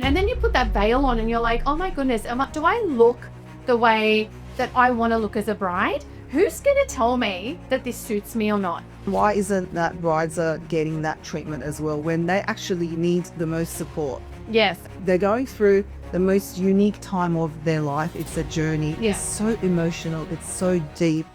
And then you put that veil on and you're like, oh my goodness, do I look the way that I want to look as a bride? Who's going to tell me that this suits me or not? Why isn't that brides are getting that treatment as well when they actually need the most support? Yes. They're going through the most unique time of their life. It's a journey. Yeah. It's so emotional. It's so deep.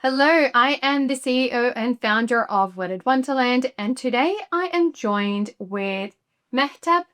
Hello, I am the CEO and founder of Wedded Wonderland, and today I am joined with Mehtap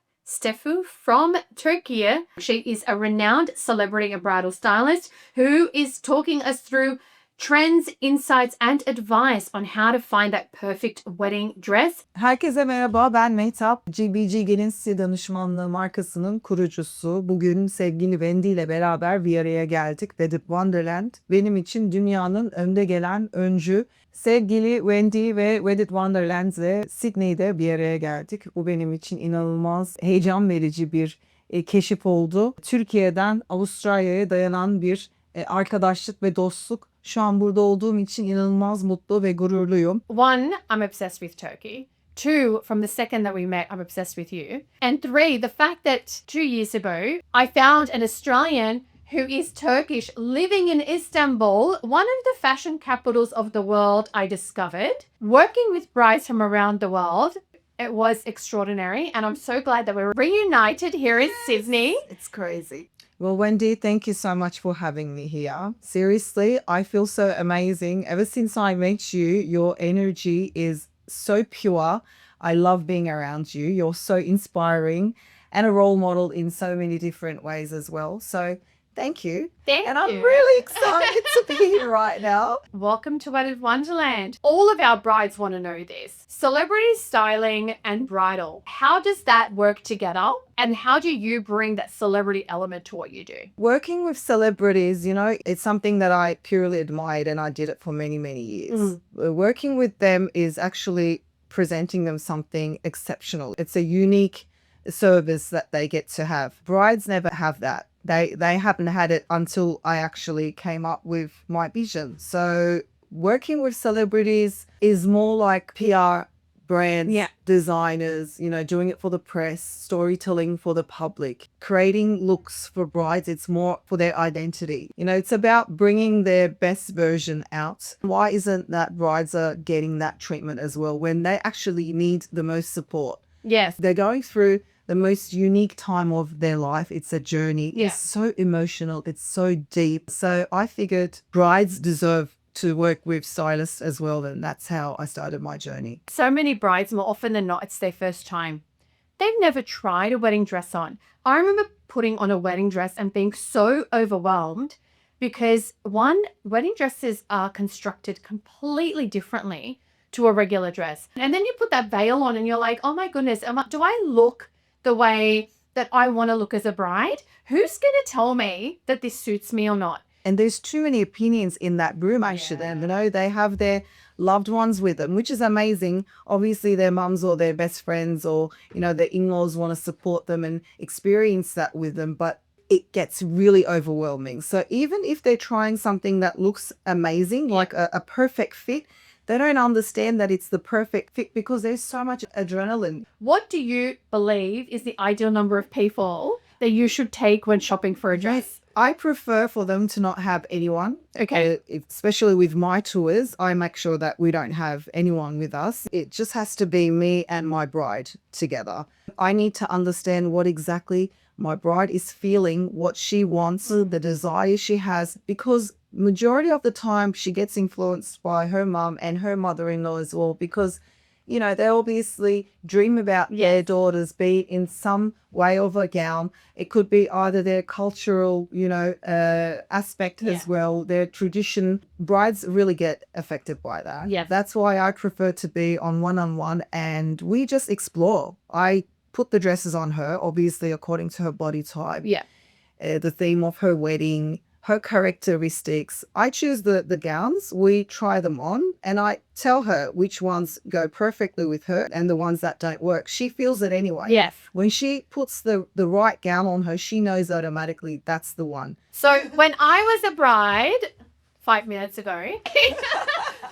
from Turkey. She is a renowned celebrity and bridal stylist who is talking us through trends, insights, and advice on how to find that perfect wedding dress. Herkese merhaba, ben Mehtap. GBG Gelin Style danışmanlığı markasının kurucusu. Bugün sevgili Wendy ile beraber bir araya geldik. Wedded Wonderland benim için dünyanın önde gelen öncü. Sevgili Wendy ve Wedded Wonderland ile Sydney'de bir araya geldik. Bu benim için inanılmaz heyecan verici bir keşif oldu. Türkiye'den Avustralya'ya dayanan bir arkadaşlık ve dostluk. Şu an burada olduğum için inanılmaz mutlu ve gururluyum. One, I'm obsessed with Turkey. Two, from the second that we met, I'm obsessed with you. And three, the fact that 2 years ago, I found an Australian who is Turkish living in Istanbul, one of the fashion capitals of the world, I discovered. Working with brides from around the world, it was extraordinary. And I'm so glad that we're reunited here in Sydney. It's crazy. Well, Wendy, thank you so much for having me here. Seriously, I feel so amazing. Ever since I met you, your energy is so pure. I love being around you. You're so inspiring and a role model in so many different ways as well. So thank you. Thank and you. I'm really excited to be here right now. Welcome to Wedded Wonderland. All of our brides want to know this. Celebrity styling and bridal. How does that work together? And how do you bring that celebrity element to what you do? Working with celebrities, you know, it's something that I purely admired and I did it for many, many years. Working with them is actually presenting them something exceptional. It's a unique service that they get to have. Brides never have that. They haven't had it until I actually came up with my vision. So working with celebrities is more like PR brands, designers, you know, doing it for the press, storytelling for the public, creating looks for brides. It's more for their identity. You know, it's about bringing their best version out. Why isn't that brides are getting that treatment as well when they actually need the most support? Yes. They're going through the most unique time of their life. It's a journey. Yeah. It's so emotional. It's so deep. So I figured brides deserve to work with stylists as well, and that's how I started my journey. So many brides, more often than not, it's their first time. They've never tried a wedding dress on. I remember putting on a wedding dress and being so overwhelmed because one, wedding dresses are constructed completely differently to a regular dress. And then you put that veil on and you're like, oh my goodness, do I look the way that I want to look as a bride? Who's going to tell me that this suits me or not? And there's too many opinions in that room, actually. You know, they have their loved ones with them, which is amazing. Obviously, their mums or their best friends or, you know, their in-laws want to support them and experience that with them. But it gets really overwhelming. So even if they're trying something that looks amazing, like a perfect fit, they don't understand that it's the perfect fit because there's so much adrenaline. What do you believe is the ideal number of people that you should take when shopping for a dress? I prefer for them to not have anyone. Okay. Especially with my tours, I make sure that we don't have anyone with us. It just has to be me and my bride together. I need to understand what exactly my bride is feeling, what she wants, the desire she has, because majority of the time she gets influenced by her mum and her mother-in-law as well, because you know, they obviously dream about their daughters, be it in some way of a gown. It could be either their cultural, you know, aspect as well, their tradition. Brides really get affected by that. Yeah. That's why I prefer to be on one-on-one and we just explore. I put the dresses on her, obviously according to her body type. Yeah. The theme of her wedding, her characteristics. I choose the gowns, we try them on, and I tell her which ones go perfectly with her and the ones that don't work. She feels it anyway. Yes. When she puts the right gown on her, she knows automatically that's the one. So when I was a bride 5 minutes ago,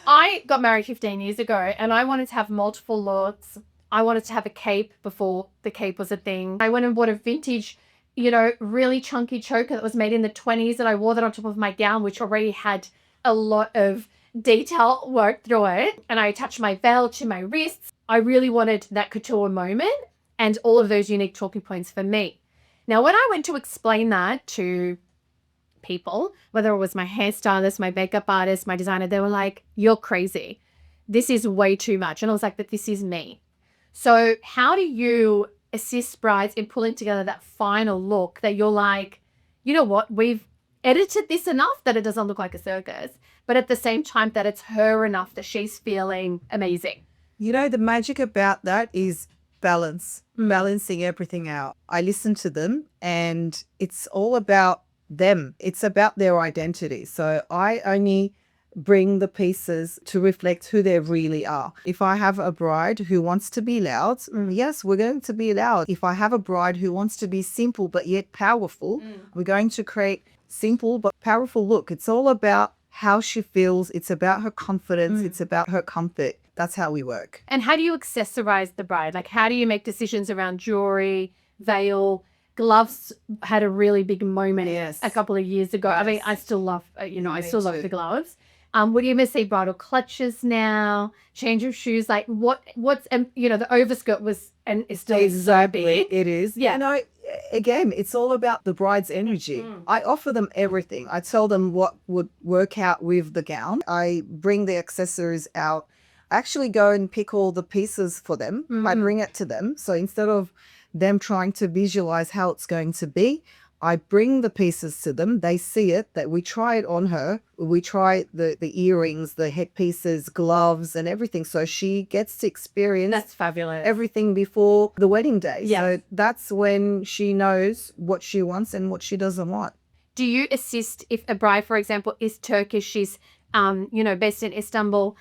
I got married 15 years ago and I wanted to have multiple looks. I wanted to have a cape before the cape was a thing. I went and bought a vintage, really chunky choker that was made in the 20s, and I wore that on top of my gown, which already had a lot of detail work through it. And I attached my veil to my wrists. I really wanted that couture moment and all of those unique talking points for me. Now, when I went to explain that to people, whether it was my hairstylist, my makeup artist, my designer, they were like, "You're crazy. This is way too much." And I was like, "But this is me." So how do you assist brides in pulling together that final look that you're like, you know what, we've edited this enough that it doesn't look like a circus, but at the same time that it's her enough that she's feeling amazing? The magic about that is balancing everything out. I listen to them and it's all about them. It's about their identity. So I only bring the pieces to reflect who they really are. If I have a bride who wants to be loud, yes, we're going to be loud. If I have a bride who wants to be simple but yet powerful, we're going to create simple but powerful look. It's all about how she feels. It's about her confidence. It's about her comfort. That's how we work. And how do you accessorize the bride? Like, how do you make decisions around jewelry, veil? Gloves had a really big moment a couple of years ago. Yes. I mean, I still love, I still love the gloves. Would you ever see bridal clutches now? Change of shoes? Like what's the overskirt was and is still so big. It is. Yeah. Again, it's all about the bride's energy. I offer them everything. I tell them what would work out with the gown. I bring the accessories out. I actually go and pick all the pieces for them. I bring it to them. So instead of them trying to visualize how it's going to be, I bring the pieces to them. They see it, that we try it on her. We try the earrings, the headpieces, gloves and everything. So she gets to experience That's fabulous. everything before the wedding day. Yes. So that's when she knows what she wants and what she doesn't want. Do you assist if a bride, for example, is Turkish, she's based in Istanbul,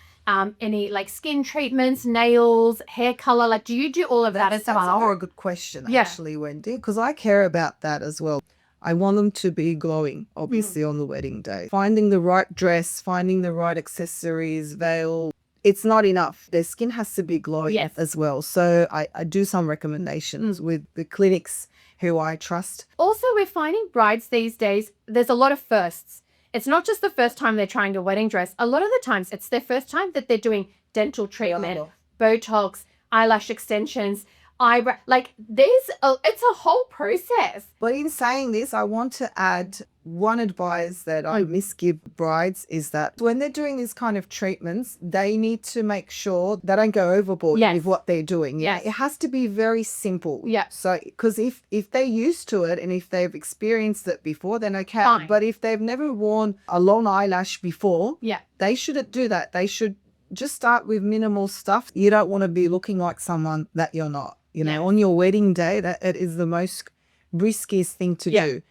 any like skin treatments, nails, hair color? Like, do you do all of that as well? That's a good question, actually, Wendy, because I care about that as well. I want them to be glowing, obviously, on the wedding day. Finding the right dress, finding the right accessories, veil, it's not enough. Their skin has to be glowing as well. So I do some recommendations with the clinics who I trust. Also, we're finding brides these days, there's a lot of firsts. It's not just the first time they're trying a wedding dress. A lot of the times it's their first time that they're doing dental treatment, Botox, eyelash extensions, eyebrow. Like it's a whole process. But in saying this, I want to add one advice that I misgive brides is that when they're doing these kind of treatments, they need to make sure they don't go overboard with what they're doing. Yes. It has to be very simple. Yeah. So, because if they're used to it and if they've experienced it before, then okay. Fine. But if they've never worn a long eyelash before, Yeah. they shouldn't do that. They should just start with minimal stuff. You don't want to be looking like someone that you're not. On your wedding day, that it is the most riskiest thing to do.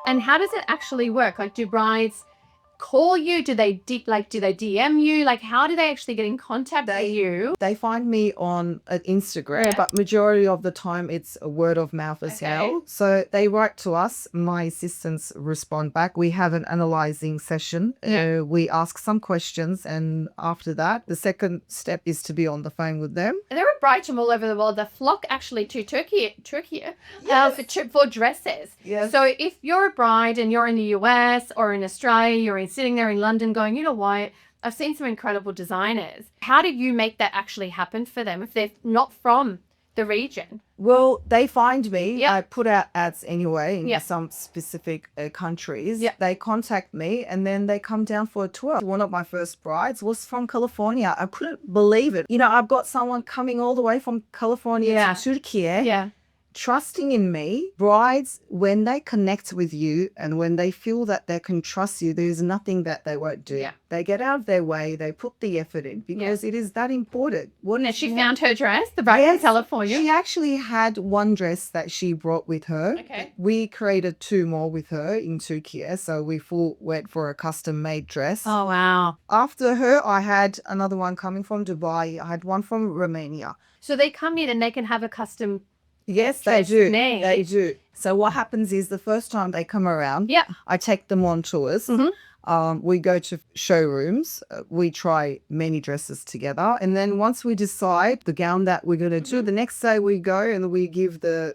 And how does it actually work? Like, do brides call you? Do they DM you? Like, how do they actually get in contact with you? They find me on Instagram, but majority of the time it's a word of mouth as well. So they write to us. My assistants respond back. We have an analyzing session. We ask some questions, and after that, the second step is to be on the phone with them. And there are brides from all over the world that flock actually to Turkey for dresses. Yes. So if you're a bride and you're in the US or in Australia, you're sitting there in London going, you know what, I've seen some incredible designers. How do you make that actually happen for them if they're not from the region? Well, they find me. Yep. I put out ads anyway in Yep. some specific countries. Yep. They contact me and then they come down for a tour. One of my first brides was from California. I couldn't believe it. I've got someone coming all the way from California to Turkey. Yeah. trusting in me. Brides, when they connect with you and when they feel that they can trust you, there's nothing that they won't do. Yeah. They get out of their way, they put the effort in because it is that important. And she found her dress, the bride in California. She actually had one dress that she brought with her. Okay. We created 2 more with her in Turkey, so we went for a custom made dress. Oh, wow. After her, I had another one coming from Dubai. I had one from Romania. So they come in and they can have a custom. Yes, they do. They do. So what happens is the first time they come around, I take them on tours. We go to showrooms. We try many dresses together. And then once we decide the gown that we're going to do, the next day we go and we give the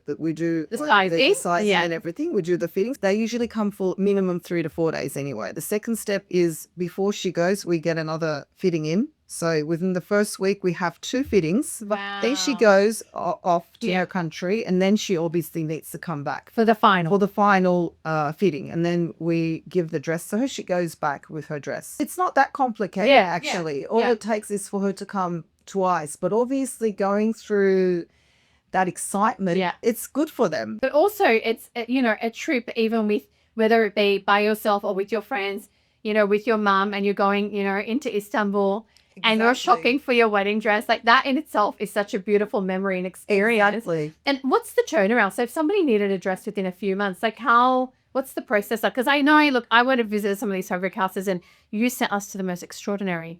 sizing and everything. We do the fittings. They usually come for minimum 3 to 4 days anyway. The second step is before she goes, we get another fitting in. So within the first week, we have 2 fittings. Wow. Then she goes off to her country, and then she obviously needs to come back For the final. fitting. And then we give the dress to her. She goes back with her dress. It's not that complicated, actually. All it takes is for her to come twice. But obviously going through that excitement, it's good for them. But also it's, a trip, even with, whether it be by yourself or with your friends, with your mum, and you're going, into Istanbul. Exactly. And you're shopping for your wedding dress. Like, that in itself is such a beautiful memory and experience. Exactly. And what's the turnaround? So if somebody needed a dress within a few months, like what's the process like? Because I know, look, I went to visit some of these fabric houses and you sent us to the most extraordinary,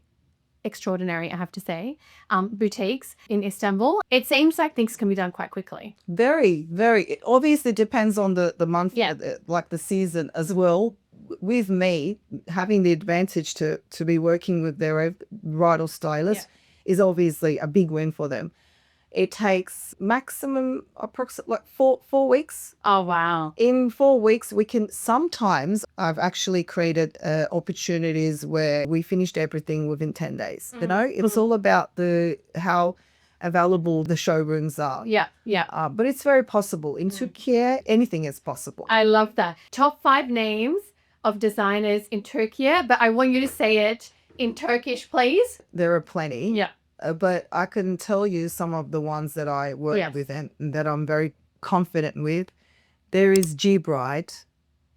I have to say, boutiques in Istanbul. It seems like things can be done quite quickly. Very, very. It obviously depends on the month, like the season as well. With me, having the advantage to be working with their bridal stylist is obviously a big win for them. It takes maximum approximately like four weeks. Oh, wow. In 4 weeks, we can sometimes, I've actually created opportunities where we finished everything within 10 days. It was all about how available the showrooms are. But it's very possible. In Turkey, anything is possible. I love that. Top 5 names of designers in Turkey, but I want you to say it in Turkish, please. There are plenty. Yeah. But I can tell you some of the ones that I work with and that I'm very confident with. There is G-Bride.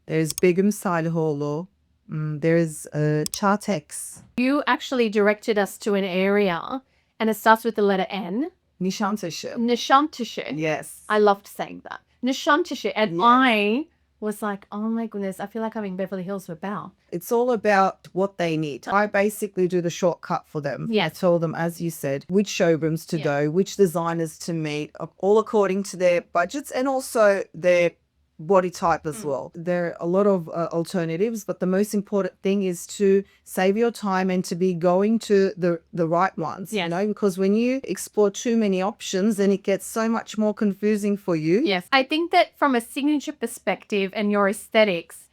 There's Begum Saliholu. There's Chartex. You actually directed us to an area and it starts with the letter N. Nişantaşı. Nişantaşı. Yes. I loved saying that. Nişantaşı. And I was like, oh my goodness, I feel like I'm in Beverly Hills with Belle. It's all about what they need. I basically do the shortcut for them. I tell them, as you said, which showrooms to go, which designers to meet, all according to their budgets and also their body type as well. There are a lot of alternatives, but the most important thing is to save your time and to be going to the right ones, because when you explore too many options, then it gets so much more confusing for you. Yes. I think that from a signature perspective and your aesthetics,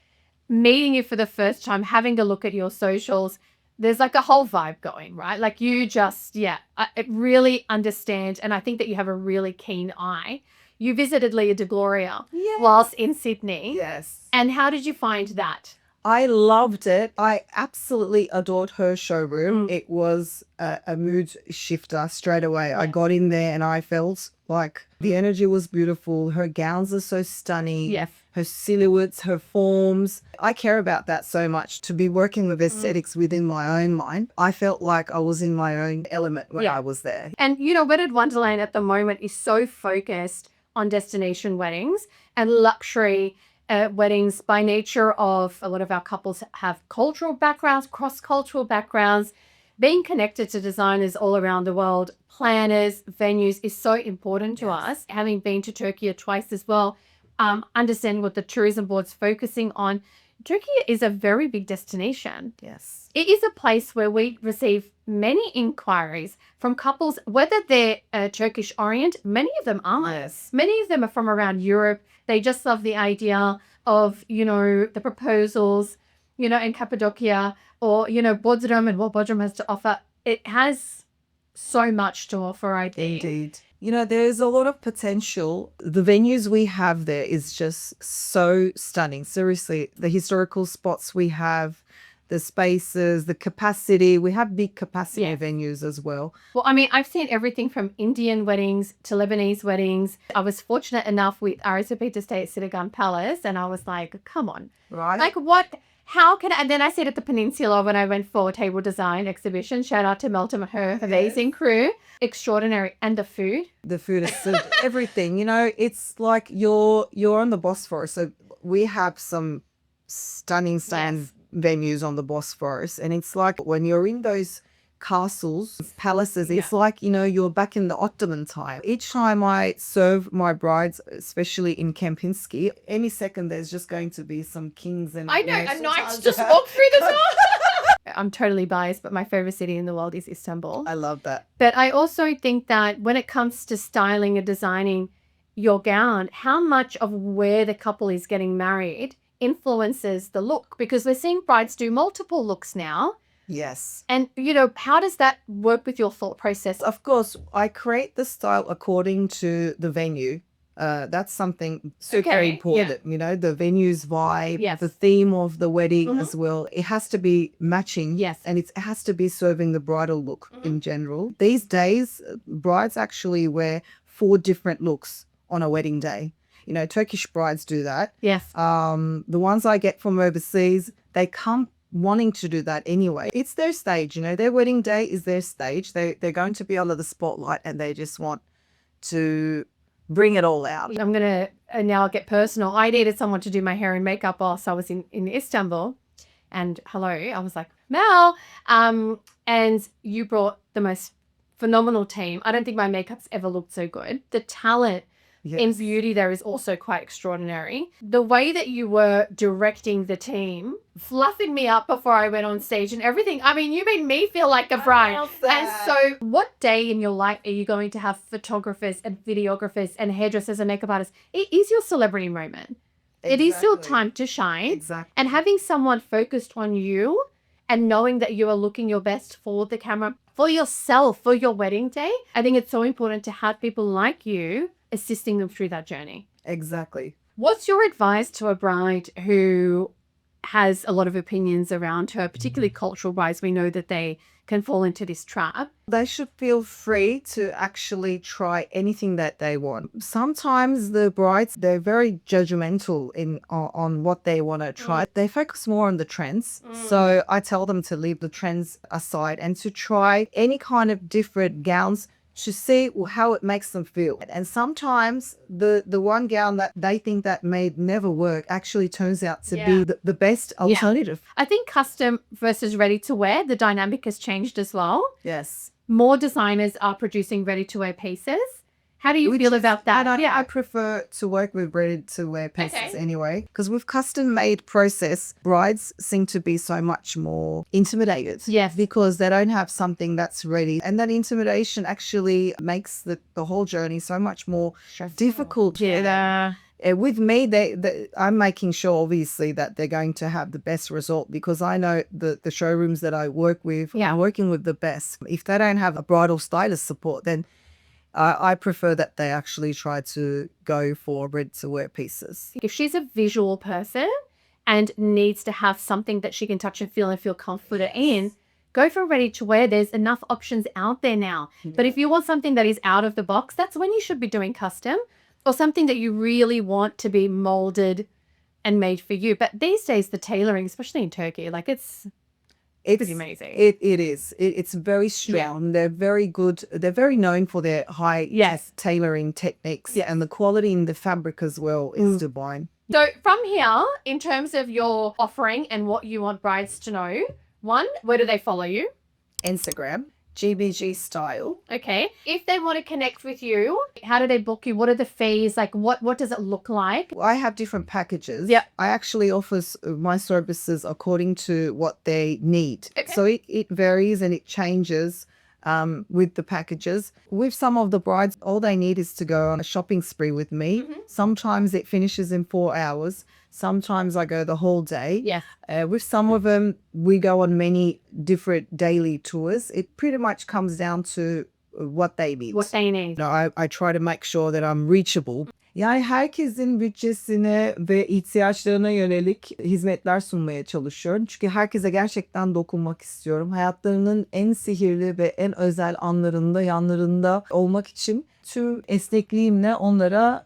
meeting you for the first time, having a look at your socials, there's like a whole vibe going, right? Like you just, I really understand. And I think that you have a really keen eye. You visited Leah DeGloria whilst in Sydney. Yes. And how did you find that? I loved it. I absolutely adored her showroom. It was a mood shifter straight away. I got in there and I felt like the energy was beautiful. Her gowns are so stunning. Yes. Her silhouettes, her forms. I care about that so much. To be working with aesthetics within my own mind, I felt like I was in my own element when I was there. And, Wedded Wonderland at the moment is so focused on destination weddings and luxury weddings by nature of a lot of our couples have cultural backgrounds, cross-cultural backgrounds. Being connected to designers all around the world, planners, venues is so important to us. Having been to Turkey twice as well, understanding what the tourism board's focusing on. Turkey is a very big destination. Yes. It is a place where we receive many inquiries from couples, whether they're Turkish orient, many of them are. Yes. Many of them are from around Europe. They just love the idea of, the proposals, in Cappadocia or, Bodrum and what Bodrum has to offer. It has so much to offer, I think. Indeed. There's a lot of potential. The venues we have there is just so stunning. Seriously, the historical spots we have, the spaces, the capacity. We have big capacity Yeah. venues as well. Well, I mean, I've seen everything from Indian weddings to Lebanese weddings. I was fortunate enough with RSVP to stay at Sitagan Palace, and I was like, come on. Right. Like, what? How can I? And then I stayed at the Peninsula when I went for a table design exhibition. Shout out to Mehtap and her amazing crew. Extraordinary. And the food. The food is served, everything. You know, it's like you're on the Bosphorus. So we have some stunning venues on the Bosphorus, and it's like when you're in those castles, palaces, it's like, you know, you're back in the Ottoman time. Each time I serve my brides, especially in Kempinski, any second there's just going to be some kings and I know, a knight just walked through the door. I'm totally biased, but my favorite city in the world is Istanbul. I love that. But I also think that when it comes to styling and designing your gown, how much of where the couple is getting married influences the look, because we're seeing brides do multiple looks now. Yes. And, you know, how does that work with your thought process? Of course, I create the style according to the venue. That's something super important, you know, the venue's vibe, the theme of the wedding as well. It has to be matching. Yes. And it has to be serving the bridal look in general. These days, brides actually wear 4 different looks on a wedding day. You know, Turkish brides do that. Yes. The ones I get from overseas, they come wanting to do that anyway. It's their stage, you know, their wedding day is their stage. They're going to be under the spotlight, and they just want to bring it all out. I'm going to now get personal. I needed someone to do my hair and makeup whilst I was in Istanbul. And hello, I was like, Mel, and you brought the most phenomenal team. I don't think my makeup's ever looked so good. The talent in beauty there is also quite extraordinary. The way that you were directing the team, fluffing me up before I went on stage and everything. I mean, you made me feel like a bride. And so what day in your life are you going to have photographers and videographers and hairdressers and makeup artists? It is your celebrity moment. It is your time to shine. Exactly. And having someone focused on you and knowing that you are looking your best for the camera, for yourself, for your wedding day, I think it's so important to have people like you assisting them through that journey. Exactly. What's your advice to a bride who has a lot of opinions around her, particularly cultural brides? We know that they can fall into this trap. They should feel free to actually try anything that they want. Sometimes the brides, they're very judgmental on what they want to try. They focus more on the trends. So I tell them to leave the trends aside and to try any kind of different gowns to see how it makes them feel. And sometimes the one gown that they think that may never work actually turns out to be the best alternative. I think custom versus ready to wear, the dynamic has changed as well. Yes. More designers are producing ready to wear pieces. How do you feel about that? I prefer to work with ready-to-wear pieces anyway, because with custom-made process, brides seem to be so much more intimidated. Yes. Because they don't have something that's ready. And that intimidation actually makes the whole journey so much more difficult. Yeah. With me, I'm making sure, obviously, that they're going to have the best result, because I know the showrooms that I work with are working with the best. If they don't have a bridal stylist support, then I prefer that they actually try to go for ready-to-wear pieces. If she's a visual person and needs to have something that she can touch and feel confident in, go for ready to wear. There's enough options out there now. But if you want something that is out of the box, that's when you should be doing custom, or something that you really want to be molded and made for you. But these days, the tailoring, especially in Turkey, like it's pretty amazing. It is. It's very strong. They're very good. They're very known for their high tailoring techniques. And the quality in the fabric as well is divine. So from here, in terms of your offering and what you want brides to know, one, where do they follow you? Instagram, GBG Style. Okay. If they want to connect with you, how do they book you? What are the fees? Like, what does it look like? I have different packages. Yeah. I actually offer my services according to what they need. Okay. So it varies and it changes with the packages. With some of the brides, all they need is to go on a shopping spree with me. Sometimes it finishes in 4 hours. Sometimes I go the whole day. Yeah. With some of them, we go on many different daily tours. It pretty much comes down to what they need. What they need. I try to make sure that I'm reachable. Yani herkesin bütçesine ve ihtiyaçlarına yönelik hizmetler sunmaya çalışıyorum. Çünkü herkese gerçekten dokunmak istiyorum. Hayatlarının en sihirli ve en özel anlarında yanlarında olmak için tüm esnekliğimle onlara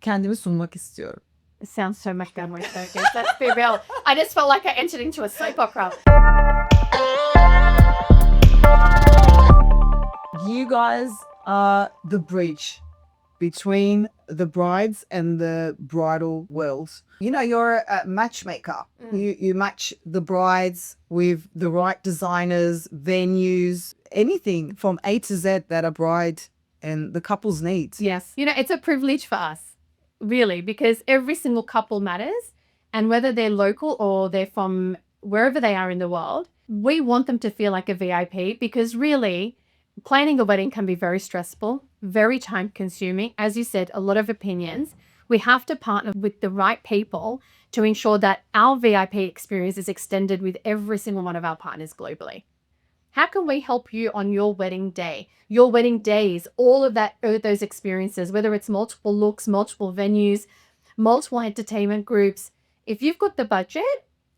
kendimi sunmak istiyorum. It sounds so much fun with focus. Let's be real. I just felt like I entered into a soap opera. You guys are the bridge between the brides and the bridal world. You know, you're a matchmaker. You match the brides with the right designers, venues, anything from A to Z that a bride and the couples need. Yes. You know, it's a privilege for us, really, because every single couple matters. And whether they're local or they're from wherever they are in the world, we want them to feel like a VIP, because really, planning a wedding can be very stressful, very time consuming. As you said, a lot of opinions. We have to partner with the right people to ensure that our VIP experience is extended with every single one of our partners globally. How can we help you on your wedding day, your wedding days, all of that, those experiences, whether it's multiple looks, multiple venues, multiple entertainment groups? If you've got the budget,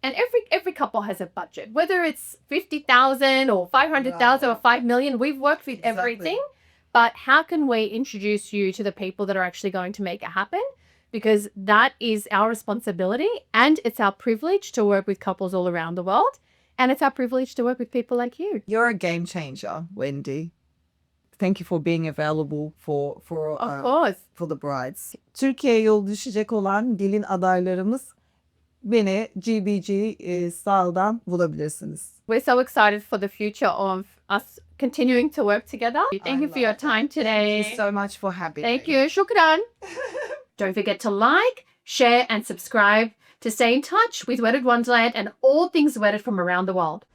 and every couple has a budget, whether it's 50,000 or 500,000 or 5 million, we've worked with everything. But how can we introduce you to the people that are actually going to make it happen? Because that is our responsibility, and it's our privilege to work with couples all around the world. And it's our privilege to work with people like you. You're a game changer, Wendy. Thank you for being available for Of course. for the brides. Türkiye'ye yol düşecek olan gelin adaylarımız, beni GBG Style'dan bulabilirsiniz. We're so excited for the future of us continuing to work together. Thank you for your time today. Thank you so much for having me. Thank you. Shukran. Don't forget to like, share, and subscribe to stay in touch with Wedded Wonderland and all things wedded from around the world.